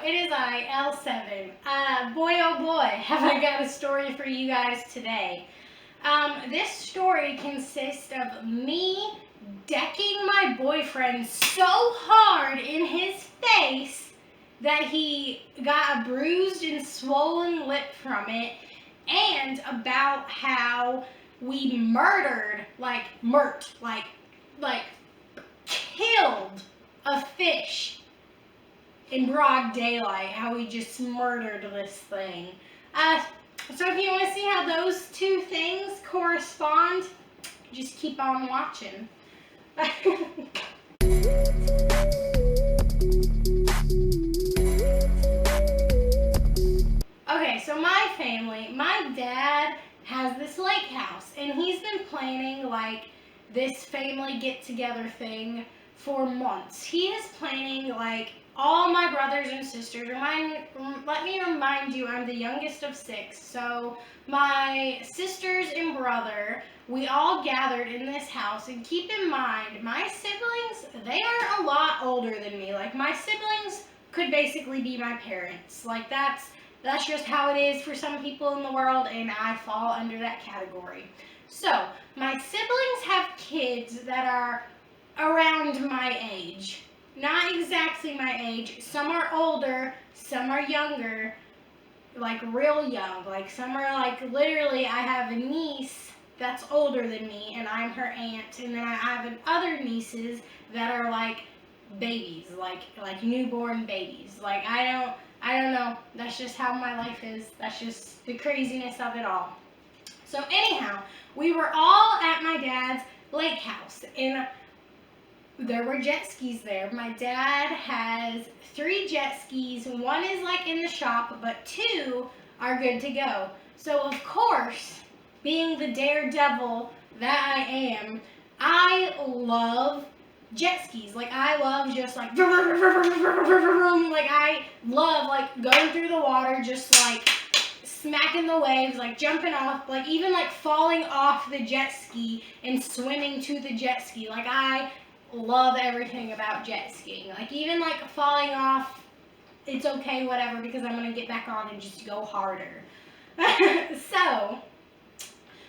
it is I, L7. Boy oh boy, have I got a story for you guys today. This story consists of me decking my boyfriend so hard in his face that he got a bruised and swollen lip from it, and about how we murdered, like killed a fish in broad daylight, how we just murdered this thing. So if you want to see how those two things correspond, just keep on watching. Okay, so my family, my dad has this lake house, and he's been planning like this family get-together thing for months. He is planning like all my brothers and sisters. Let me remind you, I'm the youngest of 6, so my sisters and brother, we all gathered in this house. And keep in mind, my siblings, they aren't a lot older than me. Like, my siblings could basically be my parents. Like, that's just how it is for some people in the world, and I fall under that category. So, my siblings have kids that are around my age. Not exactly my age. Some are older, some are younger, like real young. Like, some are like, literally, I have a niece that's older than me, and I'm her aunt, and then I have other nieces that are like babies, like newborn babies. Like, I don't know. That's just how my life is. That's just the craziness of it all. So anyhow, we were all at my dad's lake house, and there were jet skis there. My dad has 3 jet skis. One is like in the shop, but 2 are good to go. So of course, being the daredevil that I am, I love jet skis. Like, I love just like I love like going through the water, just like smacking the waves, like jumping off, like even like falling off the jet ski and swimming to the jet ski. Like, I love everything about jet skiing. Like, even like falling off, it's okay, whatever, because I'm gonna get back on and just go harder. So,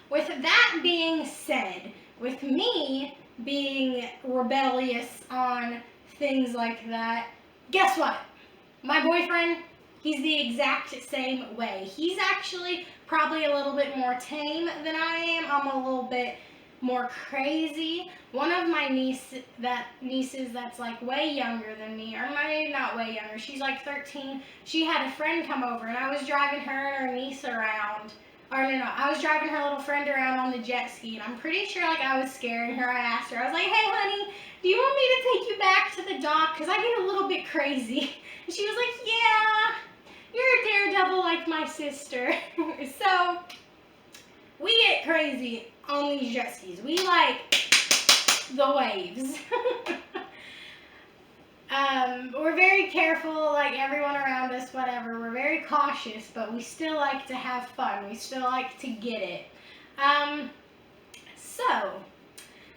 with that being said, with me being rebellious on things like that, guess what? My boyfriend, he's the exact same way. He's actually probably a little bit more tame than I am. I'm a little bit more crazy. One of my nieces that's like way younger than me, or maybe not way younger, she's like 13. She had a friend come over, and I was driving her and her niece around. Or no, I was driving her little friend around on the jet ski, and I'm pretty sure like I was scaring her. I asked her, I was like, hey honey, do you want me to take you back to the dock? Because I get a little bit crazy. And she was like, yeah, you're a daredevil like my sister. So, we get crazy on these jet skis. We like the waves. We're very careful, like everyone around us, whatever. We're very cautious, but we still like to have fun. We still like to get it. So,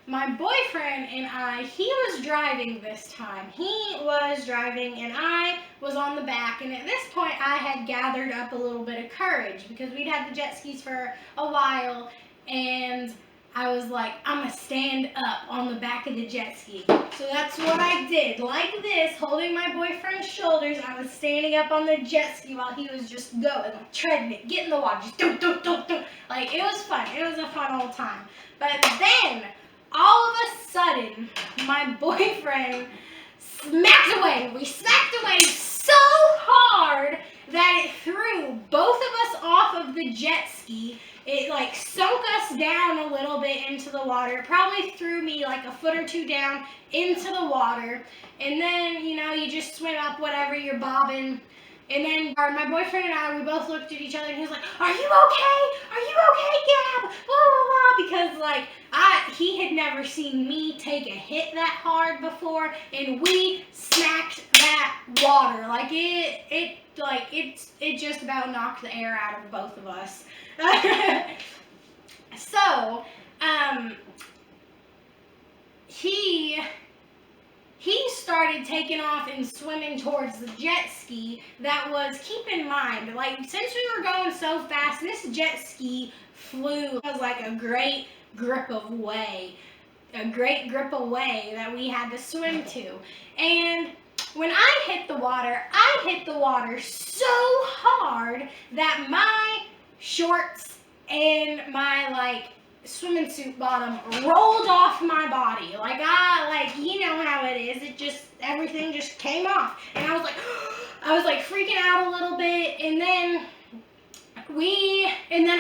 my boyfriend and I, he was driving this time. He was driving and I was on the back, and at this point I had gathered up a little bit of courage because we'd had the jet skis for a while, and I was like, I'm going to stand up on the back of the jet ski. So that's what I did. Like this, holding my boyfriend's shoulders, I was standing up on the jet ski while he was just going, like treading it, getting the water, just do. Like, it was fun. It was a fun old time. But then, all of a sudden, my boyfriend smacked away. We smacked away so hard that it threw both of us off of the jet ski. It like sunk us down a little bit into the water. It probably threw me like a foot or 2 down into the water. And then, you know, you just swim up, whatever, you're bobbing. And then my boyfriend and I, we both looked at each other, and he was like, are you okay? Are you okay, Gab? Blah, blah, blah. Because like, he had never seen me take a hit that hard before, and we smacked that water. Like, it just about knocked the air out of both of us. So, he started taking off and swimming towards the jet ski that was, keep in mind, like, since we were going so fast, this jet ski flew. It was like a great grip of way that we had to swim to. And when I hit the water so hard that my shorts and my, like, swimming suit bottom rolled off my body. Like, you know how it is. It just, everything just came off. And I was like freaking out a little bit. And then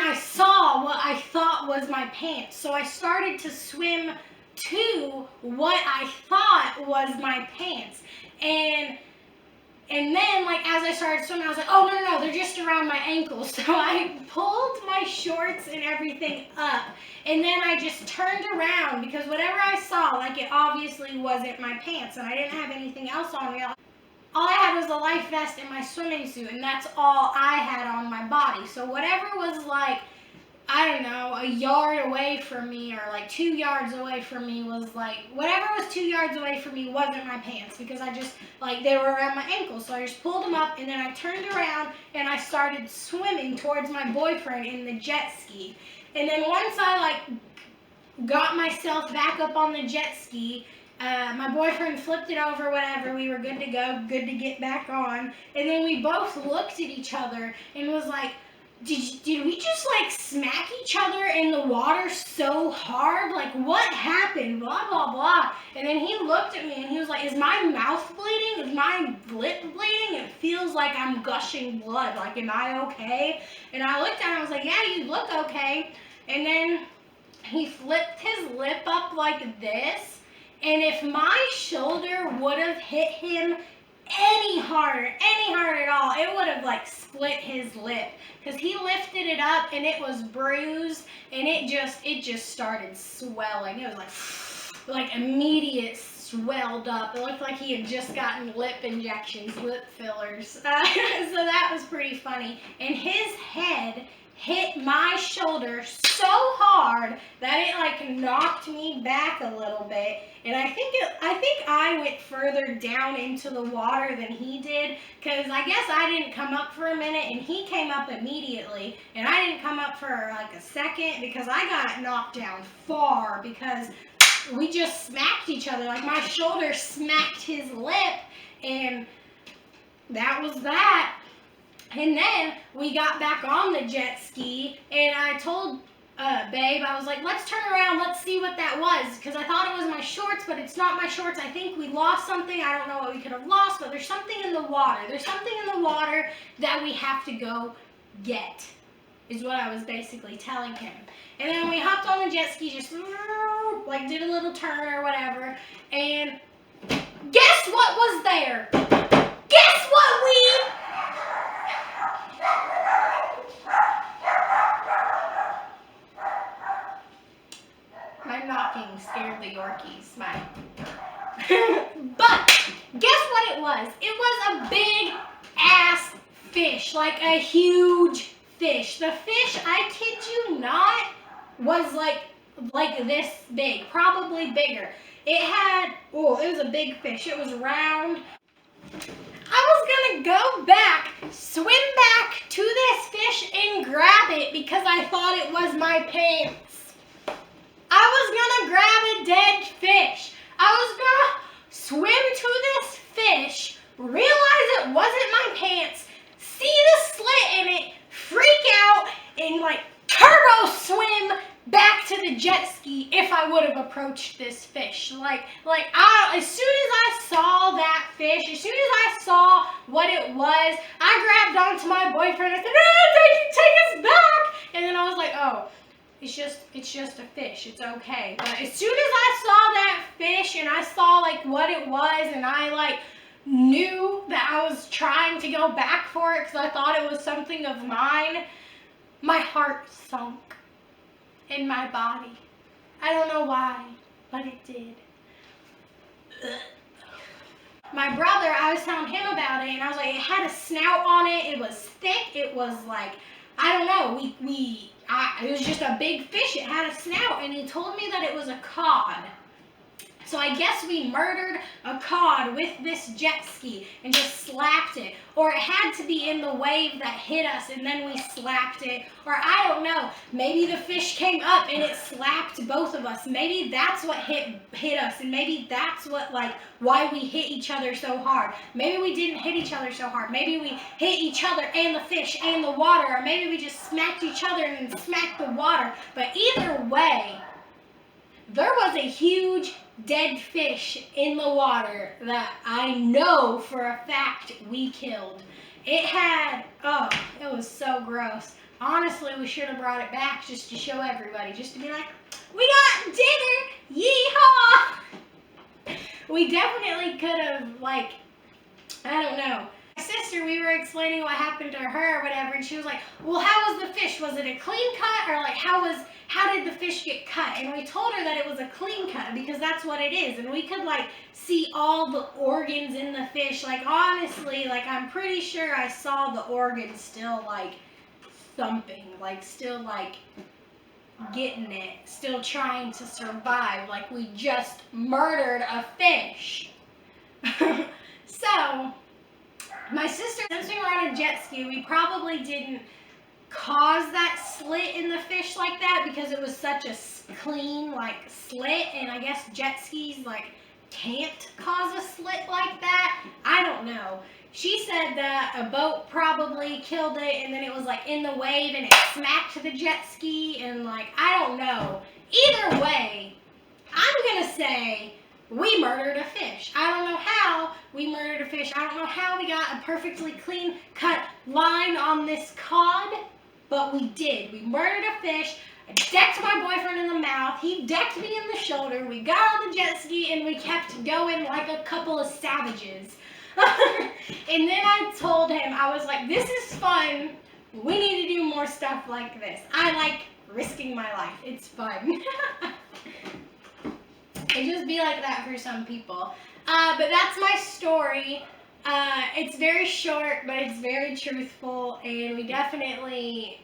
I saw what I thought was my pants. So I started to swim to what I thought was my pants. And then, like, as I started swimming, I was like, oh, no, they're just around my ankles. So I pulled my shorts and everything up, and then I just turned around, because whatever I saw, like, it obviously wasn't my pants, and I didn't have anything else on me. All I had was a life vest and my swimming suit, and that's all I had on my body. So whatever was, like, I don't know, a yard away from me, or like 2 yards away from me, was like, whatever was 2 yards away from me wasn't my pants, because I just, like, they were around my ankles. So I just pulled them up, and then I turned around and I started swimming towards my boyfriend in the jet ski. And then once I, like, got myself back up on the jet ski, my boyfriend flipped it over, whatever, we were good to go, good to get back on. And then we both looked at each other and was like, did we just, like, smack each other in the water so hard? Like, what happened? Blah, blah, blah. And then he looked at me and he was like, is my mouth bleeding? Is my lip bleeding? It feels like I'm gushing blood. Like, am I okay? And I looked at him and I was like, yeah, you look okay. And then he flipped his lip up like this. And if my shoulder would have hit him any harder at all, it would have, like, split his lip, because he lifted it up and it was bruised, and it just started swelling. It was like immediate swelled up. It looked like he had just gotten lip injections, lip fillers. So that was pretty funny. And his head hit my shoulder so hard that it, like, knocked me back a little bit. And I think I went further down into the water than he did, because I guess I didn't come up for a minute and he came up immediately, and I didn't come up for like a second because I got knocked down far, because we just smacked each other. Like, my shoulder smacked his lip, and that was that. And then we got back on the jet ski, and I told Babe, I was like, let's turn around, let's see what that was, because I thought it was my shorts, but it's not my shorts. I think we lost something. I don't know what we could have lost, but there's something in the water. There's something in the water that we have to go get, is what I was basically telling him. And then we hopped on the jet ski, just, like, did a little turn or whatever, and guess what was there? Guess what, Weed? My knocking scared the Yorkies. But guess what it was? It was a big ass fish, like a huge fish. The fish, I kid you not, was like this big, probably bigger. It was a big fish. It was round. I was gonna go back, swim back to this fish and grab it, because I thought it was my pants. I was gonna grab a dead fish. I was gonna swim to this fish, realize it wasn't my pants, see the slit in it, freak out, and, like, turbo swim back to the jet ski if I would have approached this fish. As soon as I saw that fish, as soon as I saw what it was, I grabbed onto my boyfriend and said, take us back. And then I was like, oh, it's just a fish. It's okay. But as soon as I saw that fish and I saw, like, what it was, and I, like, knew that I was trying to go back for it because I thought it was something of mine, my heart sunk in my body. I don't know why, but it did. My brother, I was telling him about it, and I was like, it had a snout on it. It was thick. It was like, I don't know. It was just a big fish. It had a snout, and he told me that it was a cod. So I guess we murdered a cod with this jet ski and just slapped it. Or it had to be in the wave that hit us and then we slapped it. Or I don't know, maybe the fish came up and it slapped both of us. Maybe that's what hit us, and maybe that's what, like, why we hit each other so hard. Maybe we didn't hit each other so hard. Maybe we hit each other and the fish and the water, or maybe we just smacked each other and then smacked the water. But either way, there was a huge dead fish in the water that I know for a fact we killed. It had, it was so gross. Honestly, we should have brought it back just to show everybody, just to be like, we got dinner, yeehaw! We definitely could have, like, I don't know. My sister, we were explaining what happened to her or whatever, and she was like, well, how was the fish? Was it a clean cut, or like how did the fish get cut? And we told her that it was a clean cut because that's what it is. And we could like see all the organs in the fish. Like honestly, like I'm pretty sure I saw the organs still like thumping, like still like getting it, still trying to survive. Like we just murdered a fish. So my sister, since we were on a jet ski, we probably didn't cause that slit in the fish like that because it was such a clean like slit, and I guess jet skis like can't cause a slit like that. I don't know. She said that a boat probably killed it and then it was like in the wave and it smacked the jet ski, and like I don't know. Either way, I'm gonna say we murdered a fish. I don't know how we murdered a fish. I don't know how we got a perfectly clean cut line on this cod, but we did. We murdered a fish. I decked my boyfriend in the mouth. He decked me in the shoulder. We got on the jet ski and we kept going like a couple of savages. And then I told him, I was like, this is fun. We need to do more stuff like this. I like risking my life. It's fun. It just be like that for some people. But that's my story. It's very short, but it's very truthful, and we definitely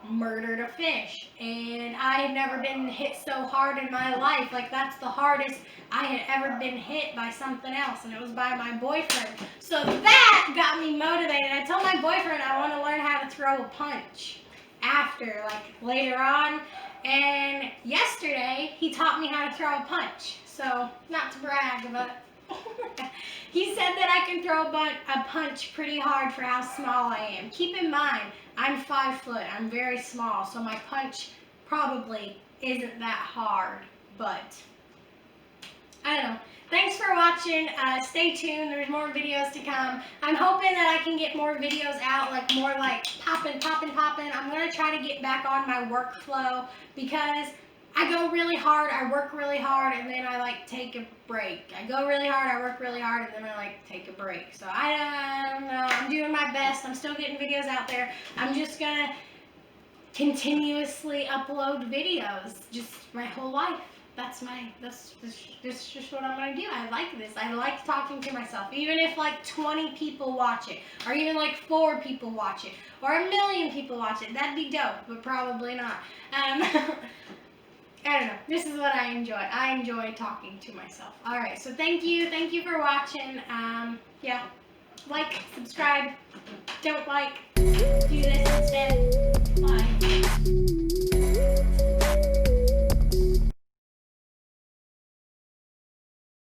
murdered a fish. And I have never been hit so hard in my life. Like, that's the hardest I had ever been hit by something else, and it was by my boyfriend. So that got me motivated. I told my boyfriend I want to learn how to throw a punch after, like, later on. And yesterday, he taught me how to throw a punch. So, not to brag, but he said that I can throw a punch pretty hard for how small I am. Keep in mind, I'm 5 foot. I'm very small, so my punch probably isn't that hard. But, I don't know. Thanks for watching. Stay tuned. There's more videos to come. I'm hoping that I can get more videos out, like more like popping. I'm going to try to get back on my workflow because I go really hard, I work really hard, and then I like take a break. I go really hard, I work really hard, and then I like take a break. So I don't know. I'm doing my best. I'm still getting videos out there. I'm just going to continuously upload videos just my whole life. That's just what I'm going to do. I like this. I like talking to myself. Even if like 20 people watch it, or even like 4 people watch it, or 1,000,000 people watch it, that'd be dope, but probably not. I don't know. This is what I enjoy. I enjoy talking to myself. Alright, so thank you. Thank you for watching. Yeah. Like, subscribe. Don't like. Do this instead. Bye.